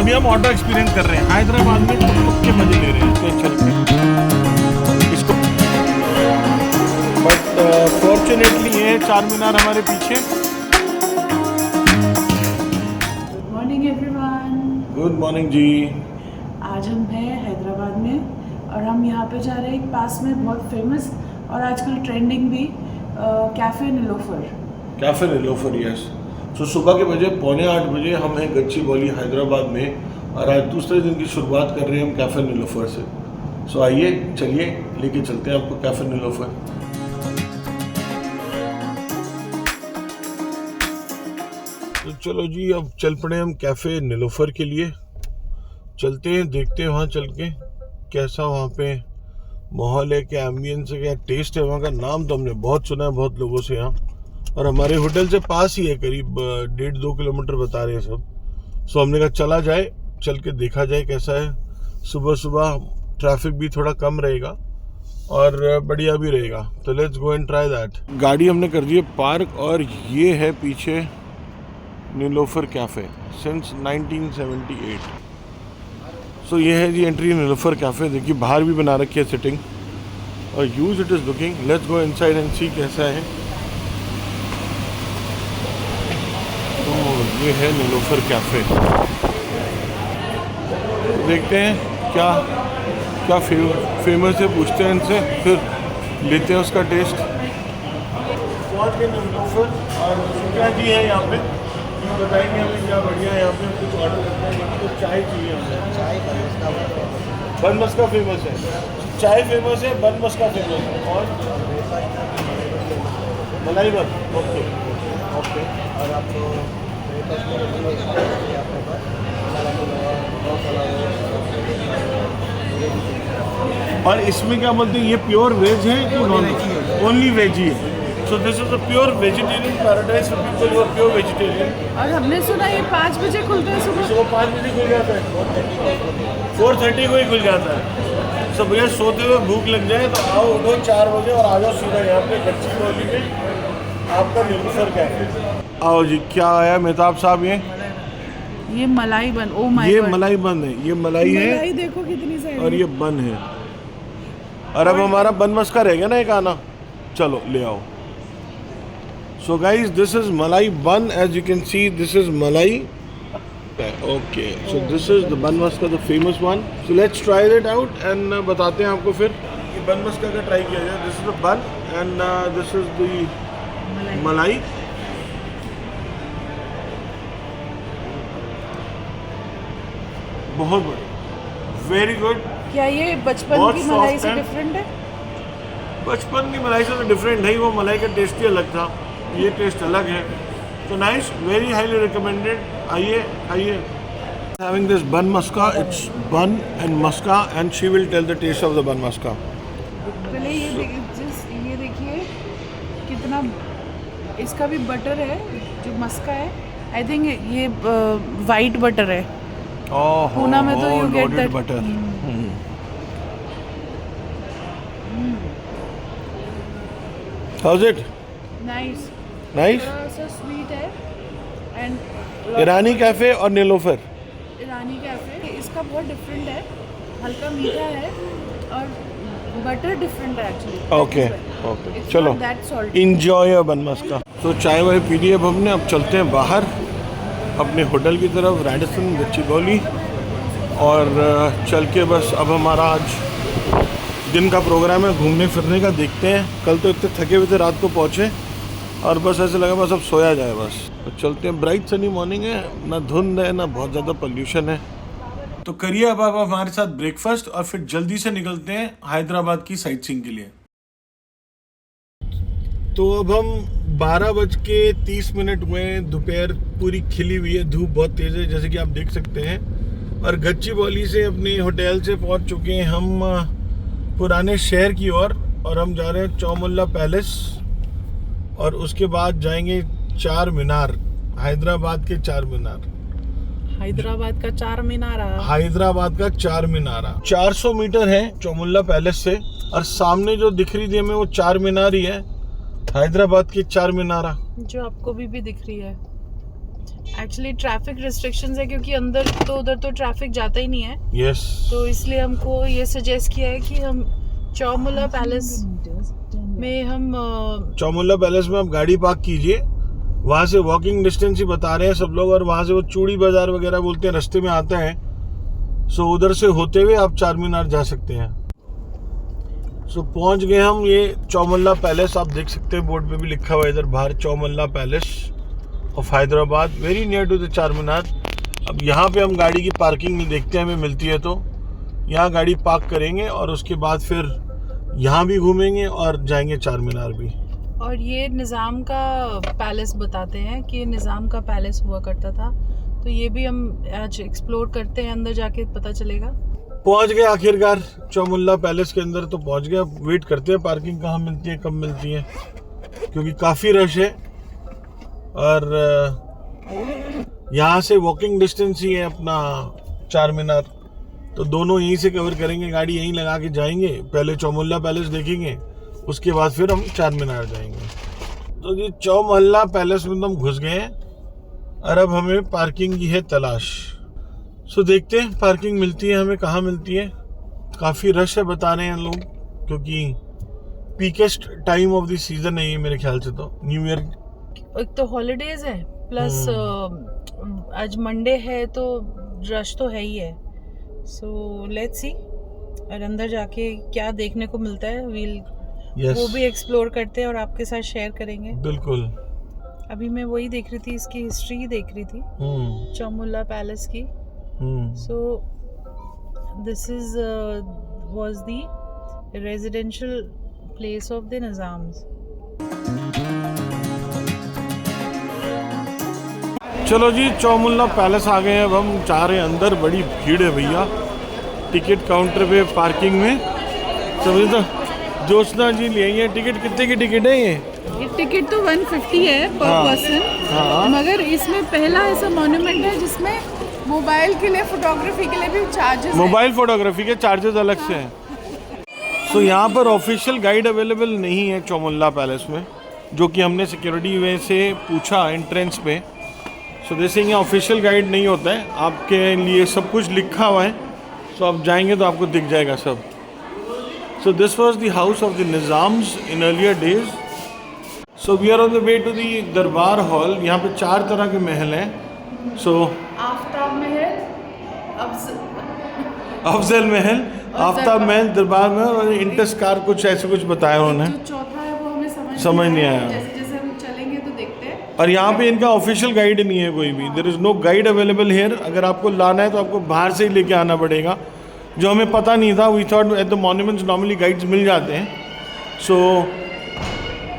अभी हम auto experience कर रहे हैं हैदराबाद में, टुक के मजे ले रहे हैं चल के इसको। बट फॉर्चुनेटली ये है चार मीनार हमारे पीछे। Good morning everyone. Good morning जी। आज हम हैं हैदराबाद में और हम यहाँ पे जा रहे हैं एक पास में बहुत फेमस और आजकल ट्रेंडिंग भी cafe Niloufer. Cafe Niloufer, yes. तो सुबह के बजे 7:45 बजे हम हैं गच्चीबौली हैदराबाद में और आज दूसरे दिन की शुरुआत कर रहे हैं हम कैफे नीलोफर से। सो आइए चलिए लेके चलते हैं आपको कैफे नीलोफर। तो चलो जी अब चल पड़े हम कैफे नीलोफर के लिए। चलते हैं, देखते हैं वहाँ चल के कैसा वहाँ पे माहौल है, क्या एम्बियंस है, क्या टेस्ट है वहाँ का। नाम तो हमने बहुत सुना है बहुत लोगों से यहाँ, और हमारे होटल से पास ही है, करीब 1.5-2 किलोमीटर बता रहे हैं सब। सो हमने कहा चला जाए, चल के देखा जाए कैसा है। सुबह सुबह ट्रैफिक भी थोड़ा कम रहेगा और बढ़िया भी रहेगा, तो let's go and try that. गाड़ी हमने कर दी है पार्क और ये है पीछे नीलोफर कैफ़े सिंस 1978। सो ये है जी एंट्री नीलोफर कैफ़े। देखिए बाहर भी बना रखी है सिटिंग और use it is looking. Let's go inside and see कैसा है। ये है नीलोफर कैफ़े। देखते हैं क्या क्या फेमस है, पूछते हैं इनसे, फिर लेते हैं उसका टेस्ट। पहुंच गए नीलोफर और क्या जी है यहाँ पे, बताएंगे हमें क्या बढ़िया है यहाँ पे। कुछ ऑर्डर करते हैं, तो चाय चाहिए हमें। चाय बन मस्का फेमस है, चाय फेमस है, बन मस्का फेमस है और मलाई बन। Okay okay. और आपको और इसमें क्या बोलते हैं, ये प्योर वेज है कि नॉन वेज? ओनली वेज ही है। So this is a pure vegetarian paradise for people who are pure vegetarian. और हमने सुना ये 5 बजे खुलते हैं सुबह। सुबह 5 बजे खुल जाता है, 4:30 को ही खुल जाता है। सब भैया सोते हुए भूख लग जाए तो आओ, उठो 4 बजे और आ जाओ सीधा यहाँ पे गच्चीबौली में आपका नीलोफर कैफे। आओ जी, क्या आया मेहताब साहब? ये मलाई बन। ओ माय ये गॉड, मलाई बन है, ये मलाई है देखो कितनी सारी और ये बन है। और अब हमारा बन मस्का रह गया ना एक आना, चलो ले आओ। So guys this is malai bun, as you can see this is malai. Okay, so this is the bun maska, the famous one. So let's try it out and बताते हैं आपको फिर कि बन मस्का का ट्राई किया जाए। दिस इज द बन एंड दिस इज द मलाई। बहुत बढ़िया, वेरी गुड। क्या ये बचपन की मलाई से डिफरेंट है? बचपन की मलाई से तो डिफरेंट है, वो मलाई का टेस्ट ही अलग था, ये टेस्ट अलग है। तो नाइस, वेरी हाईली रिकमेंडेड। आइए आइए। Having this bun maska, it's bun and maska and she will tell the taste of the bun maska. पहले ये देखिए कितना, इसका भी बटर है जो मस्का है। आई थिंक ये वाइट बटर है। पूना में तो you get that butter. How's it? Nice nice. थोड़ा सा स्वीट है एंड ईरानी कैफे और नीलोफर। ईरानी कैफे इसका बहुत डिफरेंट है, हल्का मीठा है और बटर डिफरेंट है एक्चुअली। ओके ओके, चलो इंजॉय बन मस्का। तो चाय वाय पी ली अब हमने, अब चलते हैं बाहर अपने होटल की तरफ, रैडिसन गच्चीबौली। और चल के बस अब हमारा आज दिन का प्रोग्राम है घूमने फिरने का, देखते हैं। कल तो इतने थके हुए थे, रात को पहुँचे और बस ऐसे लगा बस अब सोया जाए बस। तो चलते हैं, ब्राइट सनी मॉर्निंग है, ना धुंध है ना बहुत ज़्यादा पोल्यूशन है। तो करिए अब आप हमारे साथ ब्रेकफास्ट और फिर जल्दी से निकलते हैं हैदराबाद की साइट सीइंग के लिए। तो अब हम 12:30 हुए, दोपहर पूरी खिली हुई है, धूप बहुत तेज़ है जैसे कि आप देख सकते हैं। और गच्चीबौली से अपने होटल से पहुंच चुके हैं हम पुराने शहर की ओर और हम जा रहे हैं चौमुल्ला पैलेस और उसके बाद जाएंगे चार मीनार, हैदराबाद के चार मीनार। हैदराबाद का चार मीनारा। हैदराबाद का चार मीनारा 400 मीटर है चौमुल्ला पैलेस से, और सामने जो दिख रही थी हमें वो चार मीनार ही है, हैदराबाद की चार मीनारा जो आपको भी दिख रही है। एक्चुअली ट्रैफिक रिस्ट्रिक्शंस है क्योंकि अंदर तो उधर तो ट्रैफिक जाता ही नहीं है। यस तो इसलिए हमको ये सजेस्ट किया है कि हम चौमुल्ला पैलेस में चौमुल्ला पैलेस में आप गाड़ी पार्क कीजिए, वहाँ से वॉकिंग डिस्टेंस ही बता रहे हैं सब लोग, और वहाँ से वो चूड़ी बाजार वगैरह बोलते हैं रास्ते में आता है। सो उधर से होते हुए आप चार मीनार जा सकते हैं। सो पहुँच गए हम ये चौमुल्ला पैलेस, आप देख सकते हैं बोर्ड पे भी लिखा हुआ है इधर बाहर Chowmahalla palace of Hyderabad, very near to the Charminar. अब यहाँ पे हम गाड़ी की पार्किंग नहीं देखते हैं, हमें मिलती है तो यहाँ गाड़ी पार्क करेंगे और उसके बाद फिर यहाँ भी घूमेंगे और जाएंगे चार मीनार भी। और ये निज़ाम का पैलेस बताते हैं कि ये निज़ाम का पैलेस हुआ करता था, तो ये भी हम आज एक्सप्लोर करते हैं, अंदर जाके पता चलेगा। पहुंच गए आखिरकार चौमुल्ला पैलेस के अंदर, तो पहुंच गए। अब वेट करते हैं पार्किंग कहाँ मिलती है, कब मिलती है, क्योंकि काफ़ी रश है और यहाँ से वॉकिंग डिस्टेंस ही है अपना चार मीनार, तो दोनों यहीं से कवर करेंगे, गाड़ी यहीं लगा के जाएंगे, पहले चौमुल्ला पैलेस देखेंगे, उसके बाद फिर हम चार मीनार जाएंगे। तो जी चौमुल्ला पैलेस में तो हम घुस गए हैं और अब हमें पार्किंग की है तलाश। सो देखते हैं पार्किंग मिलती है हमें, कहाँ मिलती है। काफ़ी रश है बता रहे हैं लोग, क्योंकि पीकेस्ट टाइम ऑफ द सीजन है ये मेरे ख्याल से, तो न्यू ईयर एक तो हॉलीडेज है प्लस आज मंडे है तो रश तो है ही है। सो लेट्स सी, और अंदर जाके क्या देखने को मिलता है वो भी एक्सप्लोर करते हैं और आपके साथ शेयर करेंगे। बिल्कुल। अभी मैं वही देख रही थी, इसकी हिस्ट्री ही देख रही थी चौमुल्ला पैलेस की। सो this is was the residential place of the Nizam's. चलो जी चौमुल्ला पैलेस आ गए हैं, अब हम जा रहे हैं अंदर। बड़ी भीड़ है भैया टिकट काउंटर पे पार्किंग में, समझे तो। जोशना जी ले आई है टिकट, कितने की टिकट है ये टिकट तो 150 है पर पर्सन, मगर इसमें पहला ऐसा मॉन्यूमेंट है जिसमें मोबाइल के लिए फोटोग्राफी के लिए भी चार्जेस, मोबाइल फोटोग्राफी के चार्जेस अलग से हैं। तो यहाँ पर ऑफिशियल गाइड अवेलेबल नहीं है चौमुल्ला पैलेस में, जो कि हमने सिक्योरिटी वे से पूछा एंट्रेंस पे। सो जैसे यहाँ ऑफिशियल गाइड नहीं होता है, आपके लिए सब कुछ लिखा हुआ है, सो आप जाएंगे तो आपको दिख जाएगा सब। So this was the house of the Nizams in earlier days. So we are on the way to the दरबार हॉल। यहाँ पे 4 तरह के महल हैं। सो आफ्ताब महल, अफजल महल, आफ्ताब महल, दरबार महल और इंटस्कार, कुछ ऐसे कुछ बताया उन्होंने। जो चौथा है वो हमें समझ नहीं आया। जैसे हम चलेंगे तो देखते हैं। और यहाँ पे इनका ऑफिशियल गाइड नहीं है कोई भी, there is no guide available here. अगर आपको लाना है तो आपको बाहर से ही लेके आना पड़ेगा, जो हमें पता नहीं था। We thought at the monuments normally guides मिल जाते हैं। So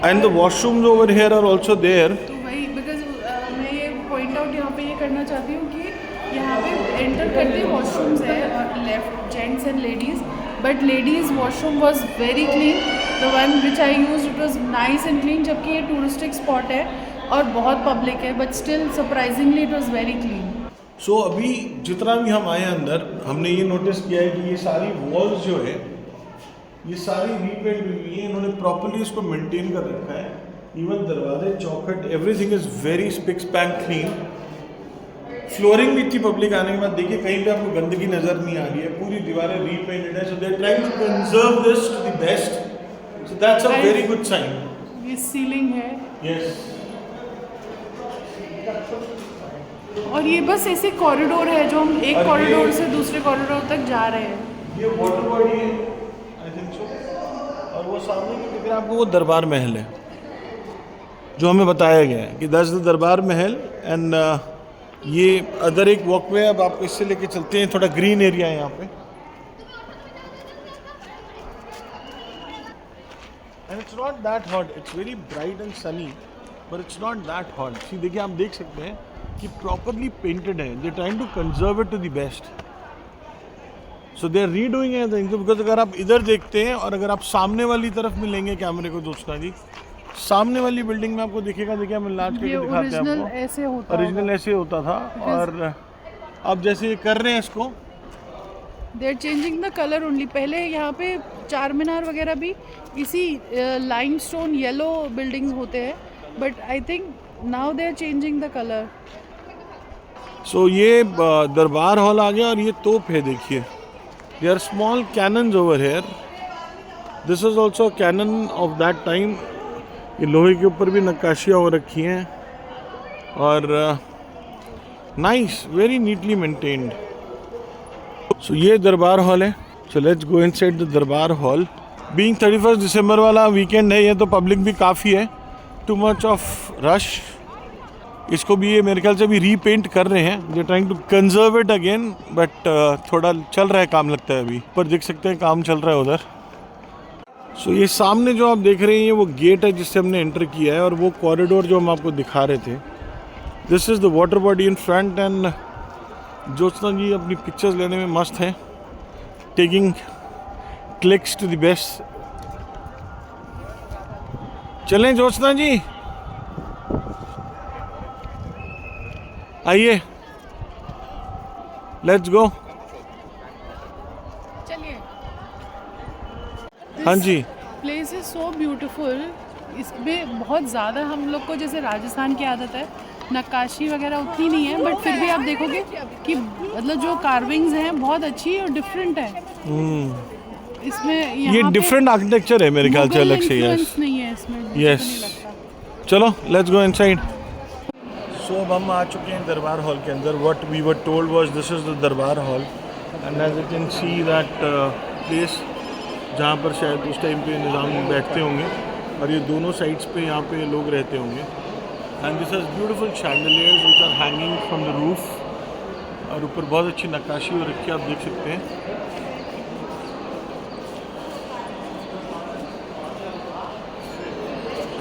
and the washrooms over here are also there. तो वही बिकॉज मैं ये पॉइंट आउट यहाँ पे ये करना चाहती हूँ कि यहाँ पे एंटर करते वॉशरूम्स है और left gents and ladies, but ladies washroom was very clean. The one which I use it was nice and clean, जबकि ये टूरिस्टिक स्पॉट है और बहुत पब्लिक है, but still surprisingly it was very clean. So अभी जितना भी हम आए हैं अंदर, हमने ये नोटिस किया है कि ये सारी वॉल्स जो है ये सारी रीपेंट हुई है, इन्होंने प्रॉपर्ली इसको मेंटेन कर रखा है। इवन दरवाजे, चौखट, everything is very spick span clean. Flooring भी इतनी पब्लिक आने के बाद देखिए कहीं पे आपको गंदगी नजर नहीं आ रही है, पूरी दीवारें रीपेंटेड है। So they are trying to conserve this to the best, so that's a very good sign. ये सीलिंग है, यस। और ये बस ऐसे कॉरिडोर है जो हम एक कॉरिडोर से दूसरे कॉरिडोर तक जा रहे हैं। ये वाटर बॉडी है आई थिंक सो, और वो सामने की दिख रहा है आपको, वो दरबार महल है जो हमें बताया गया है कि दैट्स द दरबार महल। एंड ये अदर एक वॉकवे है, अब आपको इससे लेके चलते हैं। थोड़ा ग्रीन एरिया है यहाँ पे, and it's not that hot, it's very bright and sunny, but it's not that hot. See देखिए, आप देख सकते हैं कि प्रॉपरली पेंटेड है, they trying to conserve it to the best. So they are redoing it, because अगर आप इधर देखते हैं और अगर आप सामने वाली तरफ मिलेंगे कैमरे को दोस्तों जी, सामने वाली बिल्डिंग में आपको दिखेगा, देखिए हम लास्ट के दिखाते हैं आपको, ऐसे होता ओरिजिनल ऐसे होता था। और अब जैसे ये कर रहे हैं इसको, they are changing the colour only. पहले यहाँ पे चार मीनार वगैरह भी इसी लाइमस्टोन येलो बिल्डिंग्स होते हैं, but I think now they are changing the colour. So ये दरबार हॉल आ गया और ये तोप है, देखिए they are small cannons over here. This is also cannon of that time. ये लोहे के ऊपर भी नक्काशियाँ हो रखी हैं और नाइस, वेरी नीटली मेंटेन्ड. सो ये दरबार हॉल है. So let's go inside the दरबार हॉल. बीइंग 31 दिसंबर वाला वीकेंड है, ये तो पब्लिक भी काफ़ी है. Too much of rush. इसको भी ये मेरे ख्याल से भी रीपेंट कर रहे हैं. They trying to conserve it again, but थोड़ा चल रहा है काम, लगता है अभी. पर देख सकते हैं काम चल रहा है उधर. सो ये सामने जो आप देख रहे हैं ये वो गेट है जिससे हमने एंटर किया है, और वो कॉरिडोर जो हम आपको दिखा रहे थे. This is the water body in front. And Jyotsna ji अपनी पिक्चर्स लेने में मस्त हैं, taking clicks to the best. चलें ज्योत्सना जी, आइए, लेट्स गो. चलिए. हाँ जी. Place is so beautiful. इसमें बहुत ज़्यादा हम लोग को जैसे राजस्थान की आदत है, नक्काशी वगैरह उतनी नहीं है, बट फिर भी आप देखोगे कि मतलब जो कार्विंग्स हैं बहुत अच्छी और डिफरेंट है. इसमें ये डिफरेंट आर्किटेक्चर है मेरे ख्याल से अलग से. यस नहीं है इसमें. यस. चलो लेट्स गो इनसाइड. सो अब हम आ चुके हैं दरबार हॉल के अंदर. What we were told was this is the दरबार hall. And as you can see that place जहाँ पर शायद उस टाइम पे निज़ाम बैठते होंगे, और ये दोनों साइड्स पे यहाँ पे लोग रहते होंगे. And this is beautiful chandeliers which are hanging from the roof. और ऊपर बहुत अच्छी नक्काशी हो रखी है, आप देख सकते हैं.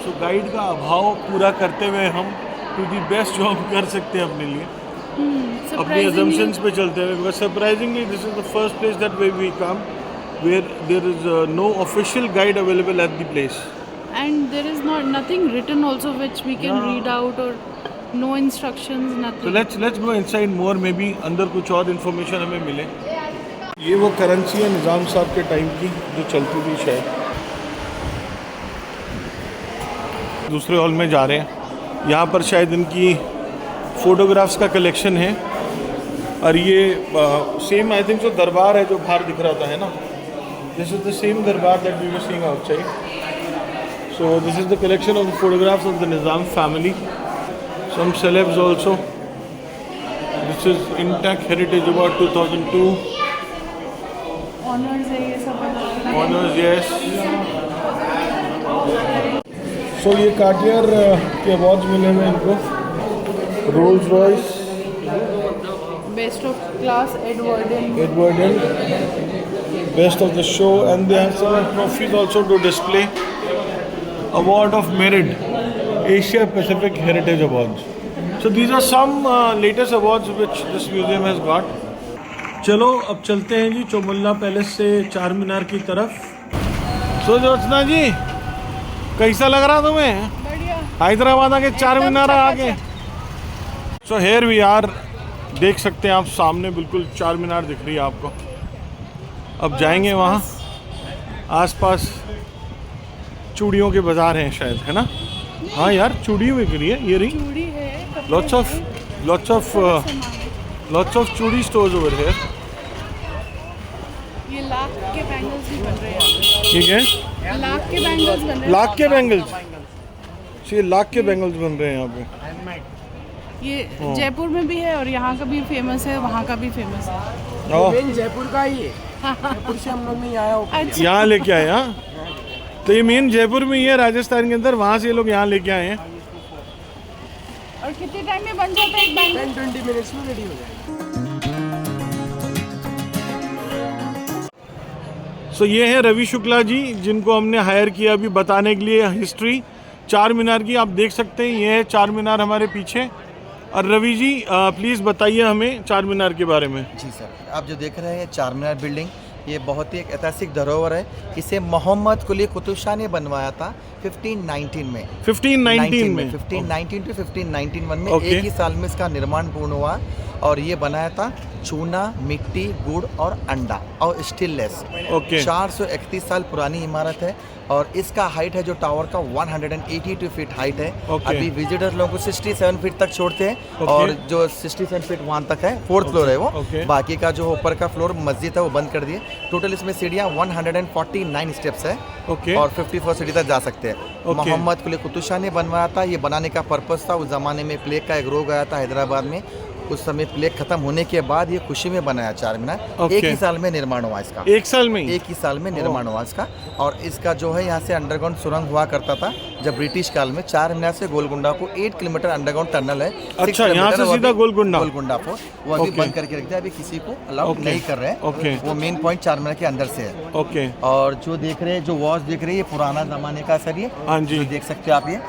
सो गाइड का अभाव पूरा करते हुए हम टू दी बेस्ट जो हम कर सकते हैं अपने लिए, अपने assumptions पे चलते हुए. Because surprisingly this is the first place that way we come where there is no official guide available at the place. And there is nothing written also which we can read out, or no instructions, nothing. So let's go inside more. Maybe अंदर कुछ और information हमें मिले. ये वो currency है निज़ाम साहब के टाइम की जो चलती थी शायद. दूसरे हॉल में जा रहे हैं. यहाँ पर शायद इनकी फ़ोटोग्राफ्स का कलेक्शन है. और ये सेम आई थिंक जो दरबार है जो बाहर दिख रहा था, है ना, this is the same darbar that we were seeing outside. So this is the collection of the photographs of the Nizam family. Some celebs also. This is intact heritage about 2002. Honors है ये सब. Honors, yes. So ये Cartier के awards मिले हुए इनको. Rolls Royce, best of class Edwardian, best of the show, and they have some trophies also to display. Award of Merit, Asia Pacific Heritage Awards. So these are some latest awards which this museum has got. चलो अब चलते हैं जी चौमुल्ला palace से चार मीनार की तरफ. सो ज्योत्सना जी, कैसा लग रहा तुम्हें? बढ़िया. हैदराबाद आके चार मीनार आके. So here we are. देख सकते हैं आप सामने बिल्कुल चार मीनार दिख रही है आपको. अब जाएंगे वहाँ. आसपास चूड़ियों के बाजार हैं शायद, है ना? हाँ यार, चूड़ी बिक रही है. ये रही चूड़ी है. lots of चूड़ी स्टोर्स ओवर हियर. ये लाख के बैंगल्स भी बन रहे हैं. ठीक है, लाख के बैंगल्स बन रहे हैं. लाख के बैंगल्स. ये लाख के बैंगल्स बन रहे हैं यहाँ पे. ये जयपुर में भी है और यहाँ का भी फेमस है, वहाँ का भी फेमस है. जयपुर का ही है. जयपुर से हम लोग नहीं आया हो. अच्छा. यहाँ लेके आए. हाँ, तो ये मेन जयपुर में ही है, राजस्थान के अंदर. वहाँ से ये लोग यहाँ लेके आए हैं. और कितने टाइम में बन जाता है एक बैंगल? 10-20 मिनट्स में रेडी हो जाए. सो ये है रवि शुक्ला जी, जिनको हमने हायर किया अभी बताने के लिए हिस्ट्री चार मीनार की. आप देख सकते हैं ये है चार मीनार हमारे पीछे. और रवि जी प्लीज़ बताइए हमें चार मीनार के बारे में. जी सर, आप जो देख रहे हैं चार मीनार बिल्डिंग, ये बहुत ही एक ऐतिहासिक धरोहर है. इसे मोहम्मद कुली कुतुब शाह ने बनवाया था 1519 में. 1519 में 1519 to 1591 में. Okay. एक ही साल में इसका निर्माण पूर्ण हुआ और ये बनाया था चूना, मिट्टी, गुड़ और अंडा और स्टीललेस। ओके 431 साल पुरानी इमारत है और इसका हाइट है जो टावर का 182 फीट हाइट है। ओके। अभी विजिटर्स लोगों को 67 फीट तक छोड़ते हैं ओके। और जो 67 फीट वहाँ तक है, 4th फ्लोर है वो। ओके। बाकी का जो ऊपर का फ्लोर मस्जिद है वो बंद कर दिए। टोटल इसमें सीढ़ियाँ 149 स्टेप्स है ओके और 54 सीढ़ी तक जा सकते हैं। ओके। मोहम्मद कुली कुतुब शाह ने बनवाया था। ये बनाने का पर्पस था, उस ज़माने में प्लेग का एक रोग आया था हैदराबाद में, उस समय प्लेग खत्म होने के बाद ये खुशी में बनाया चार मीनार। ओके। एक ही साल में निर्माण हुआ इसका, एक साल में ही? एक ही साल में निर्माण हुआ इसका। और इसका जो है यहाँ से अंडरग्राउंड सुरंग हुआ करता था जब ब्रिटिश काल में। चार मीनार से गोलकुंडा को 8 किलोमीटर अंडरग्राउंड टनल है। 6 अच्छा, यहाँ किलोमीटर से वो सीधा अभी- गोलकुंडा? गोलकुंडा को वो अभी ओके। बंद करके रखते हैं, अभी किसी को अलाउड ओके। नहीं कर रहे हैं। ओके। वो मेन पॉइंट चार मीनार के अंदर से है। ओके और जो देख रहे हैं, जो वॉच देख रहे हैं, ये पुराना जमाने का सर, ये हाँ जी। जो देख सकते हो आप, ये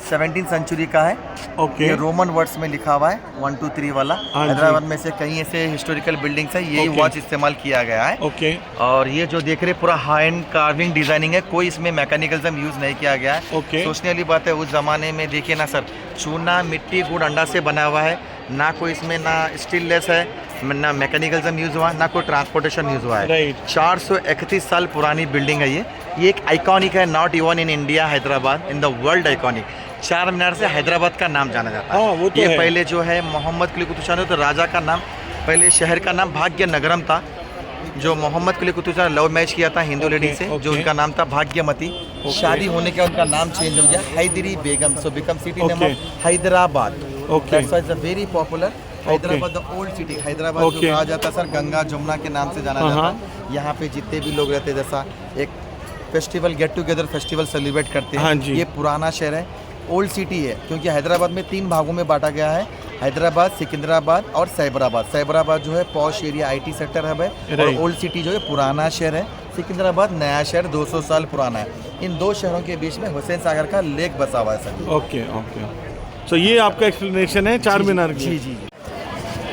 17th सेंचुरी का है। ओके ये रोमन वर्ड्स में लिखा हुआ है 1 2 3 वाला। हाँ जी। हैदराबाद में से कई ऐसे हिस्टोरिकल बिल्डिंग्स है, यही ओके। वॉच इस्तेमाल किया गया है। ओके और ये जो देख रहे हैं पूरा हाई एंड कार्विंग डिजाइनिंग है, कोई इसमें मैकेनिकलिज्म यूज नहीं किया गया है। ओके। सोचने वाली बात है, उस जमाने में देखिए ना सर, चूना, मिट्टी, गुड़, अंडा से बना हुआ है। ना कोई इसमें ना स्टीललेस है, ना मैकेनिकलिज्म यूज हुआ, ना कोई ट्रांसपोर्टेशन यूज हुआ है। राइट। 431 साल पुरानी बिल्डिंग है ये एक आइकॉनिक है, not even in India, Hyderabad, in the world iconic. चार मीनार से हैदराबाद का नाम जाना जाता है। हाँ, वो तो ये है। पहले जो है मोहम्मद कुली कुतुब शाह ने, तो राजा का नाम, पहले शहर का नाम भाग्य नगरम था। जो मोहम्मद कुली कुतुब शाह ने लव मैच किया था हिंदू लेडी से, ओके। जो उनका नाम था भाग्यमती। शादी होने के बाद उनका नाम चेंज हो गया, Haidari Begum, so become city name okay. Of Hyderabad. Okay. That's why it's a very popular Hyderabad, the old city. Hyderabad okay. जो कहा जाता है सर, गंगा जमुना के नाम से जाना हाँ, जाता हाँ। है। यहाँ पे जितने भी लोग रहते हैं, जैसा एक festival, get together festival celebrate करते हैं। हाँ जी। ये पुराना शहर है, ओल्ड सिटी है, क्योंकि हैदराबाद में 3 भागों में बांटा गया है, हैदराबाद, सिकंदराबाद और साइबराबाद। साइबराबाद जो है posh area, IT sector hub है, और राइट। ओल्ड सिटी जो है पुराना शहर है। सिकंदराबाद नया शहर 200 साल पुराना है। इन दो शहरों के बीच में हुसैन सागर का लेक बसा हुआ है सर। ओके ओके सो ये आपका एक्सप्लेनेशन है चार मीनार की। जी जी।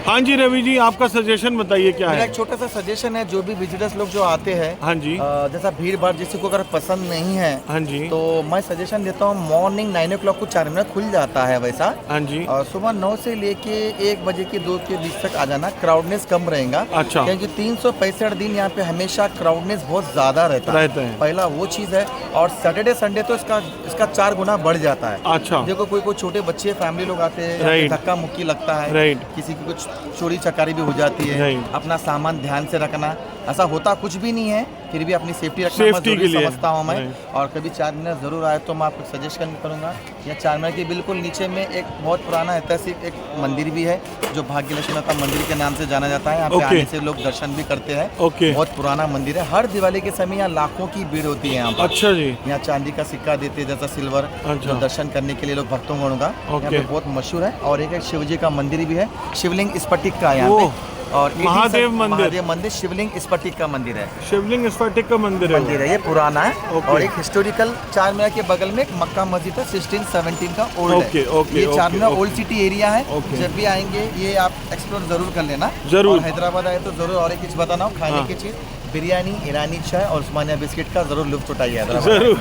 हाँ जी रवि जी, आपका सजेशन बताइए क्या मेरा है? एक छोटा सा सजेशन है, जो भी विजिटर्स लोग जो आते हैं, हाँ जी। जैसा भीड़ भाड़ जिसको को अगर पसंद नहीं है, हाँ जी। तो मैं सजेशन देता हूँ, मॉर्निंग 9 o'clock को चार मीनार खुल जाता है वैसा। हाँ जी। और सुबह 9 से लेके 1 बजे के 2 के बीच तक आ जाना, क्राउडनेस कम रहेगा। अच्छा। क्योंकि 365 दिन यहाँ पे हमेशा क्राउडनेस बहुत ज़्यादा रहता रहता है। पहला वो चीज़ है, और सैटरडे संडे तो इसका 4 गुना बढ़ जाता है। अच्छा। देखो कोई छोटे बच्चे फैमिली लोग आते हैं, Right. धक्का मुक्की लगता है, Right. किसी की कुछ चोरी चकारी भी हो जाती है। Right. अपना सामान ध्यान से रखना, ऐसा होता कुछ भी नहीं है, फिर भी अपनी सेफ्टी रखना Safety मैं जरूरी के लिए। समझता हूँ मैं। Right. और कभी चार मीनार ज़रूर आए तो मैं आपको सजेशन करूँगा, या चार मीनार के बिल्कुल नीचे में एक बहुत पुराना ऐतिहासिक एक मंदिर भी है, जो भाग्य लक्ष्मी माता मंदिर के नाम से जाना जाता है। यहाँ पे Okay. आने से लोग दर्शन भी करते हैं। Okay. बहुत पुराना मंदिर है। हर दिवाली के समय यहाँ लाखों की भीड़ होती है यहाँ पर। अच्छा जी। यहाँ चांदी का सिक्का देते हैं, जैसा सिल्वर, अच्छा। जो दर्शन करने के लिए लोग भक्तों को होगा। यहाँ ओके। पे बहुत मशहूर है। और एक शिव जी का मंदिर भी है, शिवलिंग स्फटिक का यहाँ ओह, पे। और 18 महादेव मंदिर। महादेव मंदिर शिवलिंग स्फटिक का मंदिर है। शिवलिंग स्फटिक का मंदिर है। ये पुराना है। ओके। और एक हिस्टोरिकल चार मीनार के बगल में एक मक्का मस्जिद है, 1617 का ओल्ड ओके, है। ओके, ये चार ओके, मीनार ओके। ओल्ड सिटी एरिया है। ओके। जब भी आएंगे ये आप एक्सप्लोर जरूर कर लेना। जरूर। और हैदराबाद आए तो जरूर। और एक चीज बताना हो, खाने हाँ। की चीज, बिरयानी, ईरानी चाय और उस्मानिया बिस्किट का जरूर लुत्फ उठाइए हैदराबाद। जरूर।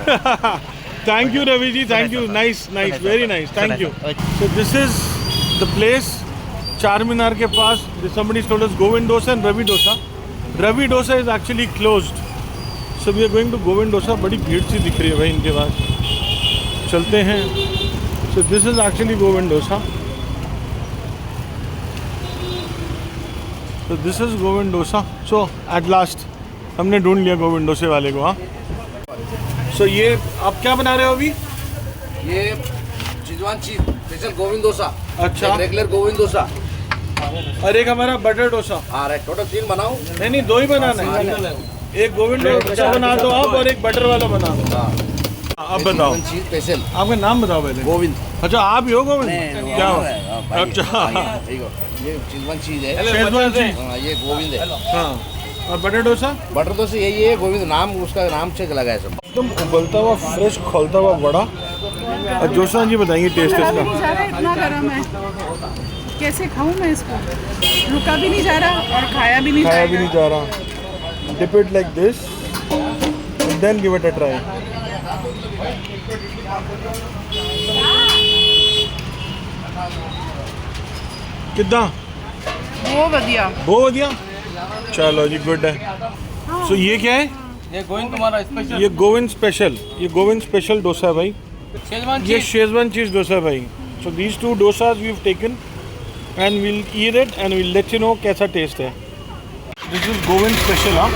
Thank you Ravi ji, thank you, nice nice, very nice, thank you. So this is the place, चार मीनार के पास. Somebody told us Govind Dosa and Ravi Dosa. Ravi Dosa is actually closed. So we are going to Govind Dosa. बड़ी भीड़ सी दिख रही है भाई इनके पास. चलते हैं. So this is actually Govind Dosa. So this is Govind Dosa. So at last हमने ढूंढ लिया गोविंद डोसे वाले को. हाँ. So ये आप क्या बना रहे हो अभी? ये चिजवान चीज स्पेशल गोविंद डोसा. अच्छा. रेगुलर गोविंद डोसा. और एक हमारा बटर डोसा. हाँ राइट, टोटल 3 बनाऊं. नहीं 2 ही बनाना है. एक गोविंद डोसा बना दो आप और एक बटर वाला बना दो. हाँ. अब बताओ चिजवान चीज स्पेशल आपका नाम बताओ पहले. गोविंद. अच्छा आप ही हो गोविंद? क्या हो? भाई, अच्छा. भाई, देखो, ये चिजवान चीज है. शेजवान चीज. हाँ, ये गोविंद है. हाँ. और बटर डोसा बटर डोसा यही है, गोविंद नाम उसका नाम से लगा है सब. एकदम उबलता हुआ फ्रेश खोलता हुआ बड़ा. और जोसा जी बताइए टेस्ट रुका भी इसका. नहीं जा रहा, इतना गर्म है. कैसे खाऊं मैं इसको? रुका भी नहीं जा रहा और खाया भी नहीं खाया भी जाएगा. नहीं जा रहा. Dip it like this and then give it a try. कितना बहुत बढ़िया। बहुत बढ़िया, चलो जी, गुड है। सो ये क्या है? ये गोविंद तुम्हारा स्पेशल ये गोविंद स्पेशल, ये गोविंद स्पेशल डोसा है भाई। शेजवान ये चीज। शेजवान चीज डोसा है भाई। So these two dosas we have taken and will eat it and will let you know कैसा टेस्ट है। This is Govind special. हाँ,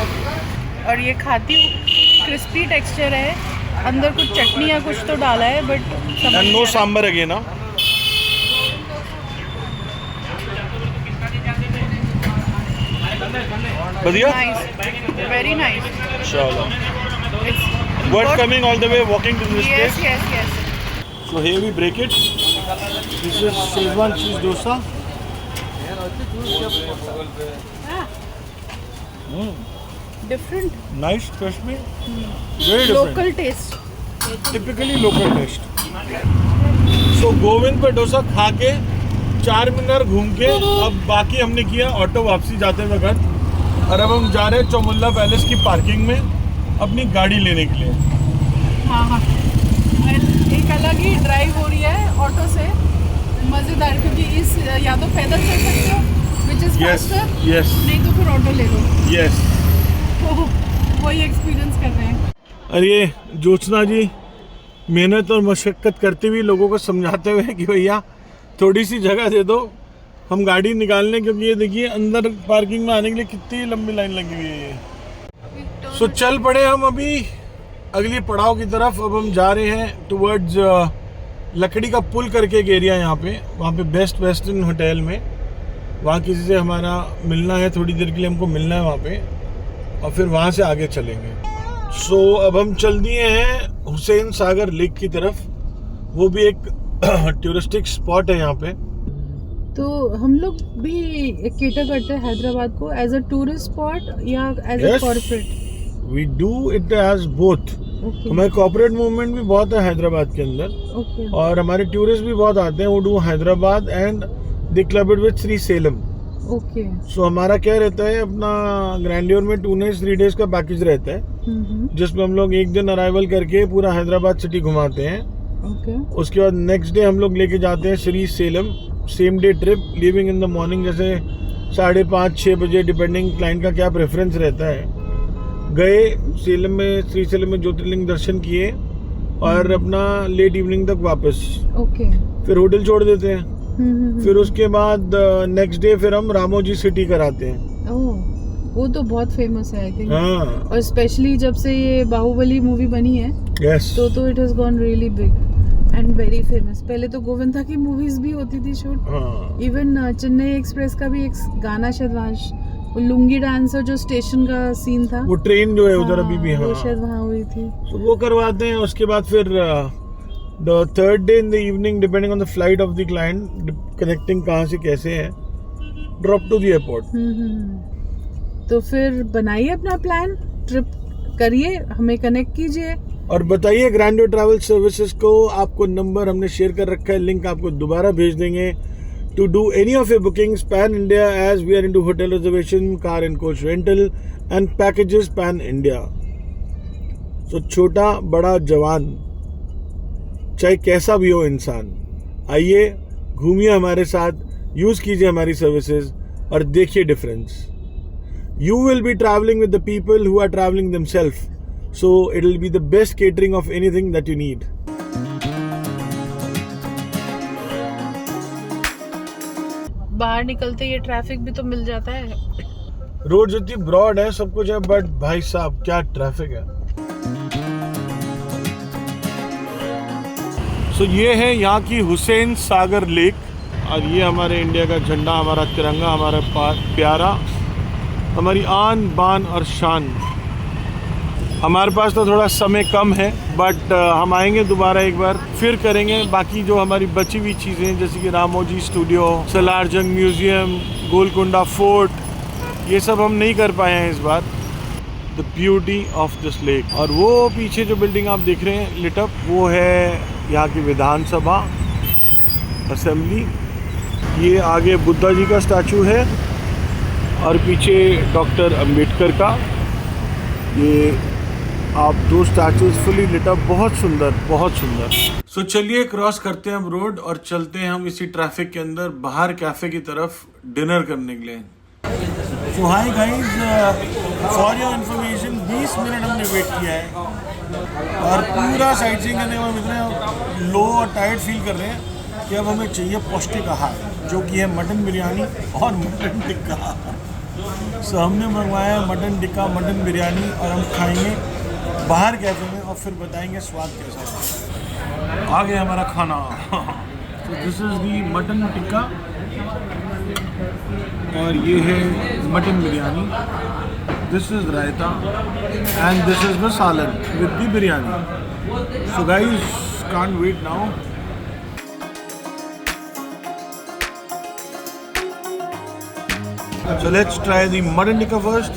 और ये खाती हूँ, क्रिस्पी टेक्सचर है, अंदर कुछ चटनी या कुछ तो डाला है but and no sambar again. हाँ, बढ़िया, नाइस, वेरी नाइस। चलो, worth coming all the way walking to this yes place. Yes yes. So here we break it. This is Szechuan cheese dosa. Different, Nice, crispy. Very different. Local taste. Typically local taste. So Govind पे डोसा खा के 4 मीनार घूम के अब बाकी हमने किया auto वापसी जाते वक्त, और अब हम जा रहे हैं चौमुल्ला पैलेस की पार्किंग में अपनी गाड़ी लेने के लिए। हाँ हाँ, एक अलग ही ड्राइव हो रही है ऑटो से, मज़ेदार, क्योंकि इस या तो पैदल चल सकते हो which is Yes, faster, yes, नहीं तो फिर ऑटो ले लो। yes. तो वही एक्सपीरियंस कर रहे हैं। अरे ज्योत्सना जी मेहनत और मशक्क़त करते हुए लोगों को समझाते हुए कि भैया थोड़ी सी जगह दे दो हम गाड़ी निकालने, क्योंकि ये देखिए अंदर पार्किंग में आने के लिए कितनी लंबी लाइन लगी हुई है। सो चल पड़े हम अभी अगली पड़ाव की तरफ। अब हम जा रहे हैं टुवर्ड्स लकड़ी का पुल करके एक एरिया यहाँ पे, वहाँ पे बेस्ट वेस्टर्न होटल में, वहाँ किसी से हमारा मिलना है, थोड़ी देर के लिए हमको मिलना है वहाँ पे, और फिर वहाँ से आगे चलेंगे। सो अब हम चल दिए हैं हुसैन सागर लेक की तरफ, वो भी एक टूरिस्टिक स्पॉट है यहाँ पे। तो हम लोग भी केटर करते हैं हैदराबाद को एज अ टूरिस्ट स्पॉट या as a Yes. Corporate? We do it as both. Okay हमारे कॉर्पोरेट मूवमेंट भी बहुत है हैदराबाद के अंदर, ओके और हमारे टूरिस्ट भी बहुत आते हैं। वो do Hyderabad and they club it with Srisailam. Okay. So हमारा क्या रहता है, अपना ग्रैंडियर में 2 nights 3 days का पैकेज रहता है, जिसमें हम लोग एक दिन अराइवल करके पूरा हैदराबाद सिटी घुमाते हैं। ओके उसके बाद नेक्स्ट डे हम लोग लेके जाते हैं Shri Salem, same day trip, living in the morning, जैसे 5:30-6 बजे, डिपेंडिंग क्लाइंट का क्या प्रेफरेंस रहता है। गए सेलम में, श्री सेलम में ज्योतिर्लिंग दर्शन किए और अपना लेट इवनिंग तक वापस, ओके। फिर होटल छोड़ देते हैं। फिर उसके बाद नेक्स्ट डे फिर हम रामोजी सिटी कराते हैं। ओह, वो तो बहुत फेमस है आई थिंक। हाँ, और स्पेशली जब से ये बाहुबली मूवी बनी है यस, तो it has gone really big and very famous. पहले तो गोविंदा की मूवीज भी होती थी शूट, हाँ, इवन चेन्नई एक्सप्रेस का भी एक गाना शायद वहाँ, वो लुंगी डांसर जो स्टेशन का सीन था, वो ट्रेन जो है उधर अभी भी, वो हाँ, शायद वहाँ हुई थी। तो वो करवाते हैं। उसके बाद फिर the third day in the evening, depending on the flight of the client, connecting कहाँ से कैसे है, ड्रॉप टू द एयरपोर्ट। तो फिर बनाइए अपना प्लान, ट्रिप करिए, हमें कनेक्ट कीजिए और बताइए ग्रैंडियर ट्रैवल सर्विसेज को। आपको नंबर हमने शेयर कर रखा है, लिंक आपको दोबारा भेज देंगे to do any of your bookings pan India, as we are into hotel reservation, car and coach rental and packages pan India. So छोटा बड़ा जवान चाहे कैसा भी हो इंसान, आइए घूमिए हमारे साथ, यूज कीजिए हमारी सर्विसेज और देखिए difference. You will be traveling with the people who are traveling themselves, so it will be the best catering of anything that you need. बाहर निकलते ये ट्रैफिक भी तो मिल जाता है। रोड जितनी ब्रॉड है, सब कुछ है, बट भाई साहब क्या ट्रैफिक है। सो ये है यहाँ की हुसैन सागर लेक, और ये हमारे इंडिया का झंडा, हमारा तिरंगा, हमारा प्यारा, हमारी आन बान और शान। हमारे पास तो थोड़ा समय कम है, बट हम आएंगे दोबारा एक बार, फिर करेंगे बाकी जो हमारी बची हुई चीज़ें, जैसे कि Ramoji studio, Salar Jung museum, Golconda fort, ये सब हम नहीं कर पाए हैं इस बार। The beauty of this lake. और वो पीछे जो बिल्डिंग आप देख रहे हैं लिट अप, वो है यहाँ की विधानसभा असेंबली। ये आगे बुद्धा जी का स्टैचू है और पीछे डॉक्टर अंबेडकर का। ये आप दो स्टैचूज फुली लिट अप, बहुत सुंदर, बहुत सुंदर। सो चलिए क्रॉस करते हैं हम रोड और चलते हैं हम इसी ट्रैफिक के अंदर बाहर कैफे की तरफ, डिनर करने के लिए। So hi guys, for your information 20 minute हमने वेट किया है और पूरा साइट सीइंग करने में इतने लो और टायर्ड फील कर रहे हैं कि अब हमें चाहिए पौष्टिक आहार, जो कि है मटन बिरयानी और मटन टिक्का। सो हमने मंगवाया मटन टिक्का, मटन बिरयानी और हम खाएंगे बाहर कैफे में और फिर बताएंगे स्वाद कैसा है। आ गया हमारा खाना। तो this is the mutton tikka और ये है mutton biryani, this is raita and this is the salan with the biryani. So guys, can't wait now. So let's try the mutton tikka first.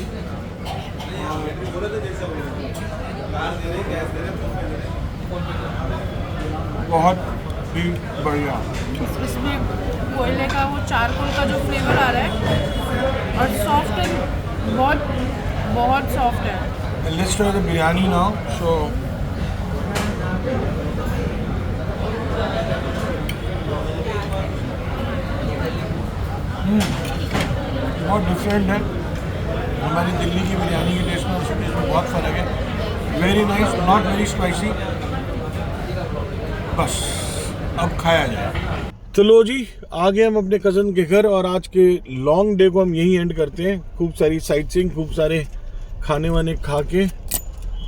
बहुत ही बढ़िया। इसमें कोयले का वो चारकोल का जो फ्लेवर आ रहा है और सॉफ्ट है, बहुत सॉफ्ट है। Let's try the biryani now. So बहुत डिफरेंट है हमारी दिल्ली की बिरयानी के टेस्ट में, उसके टेस्ट में बहुत फ़र्क है। Very nice, not very spicy. बस अब खाया जाए। तो लो जी, आ गए हम अपने कज़न के घर और आज के लॉन्ग डे को हम यहीं एंड करते हैं। खूब सारी साइट सीइंग, खूब सारे खाने वाने खा के।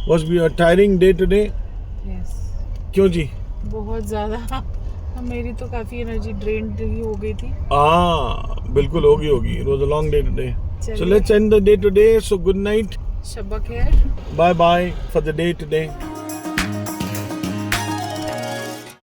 Was be a tiring day today. क्यों जी? बहुत ज़्यादा। मेरी तो काफ़ी एनर्जी ड्रेन्ड ही हो गई थी। बिल्कुल होगी। It was a long day today. So let's end the day today. So good night. शब्बा खैर। Bye bye for the day today.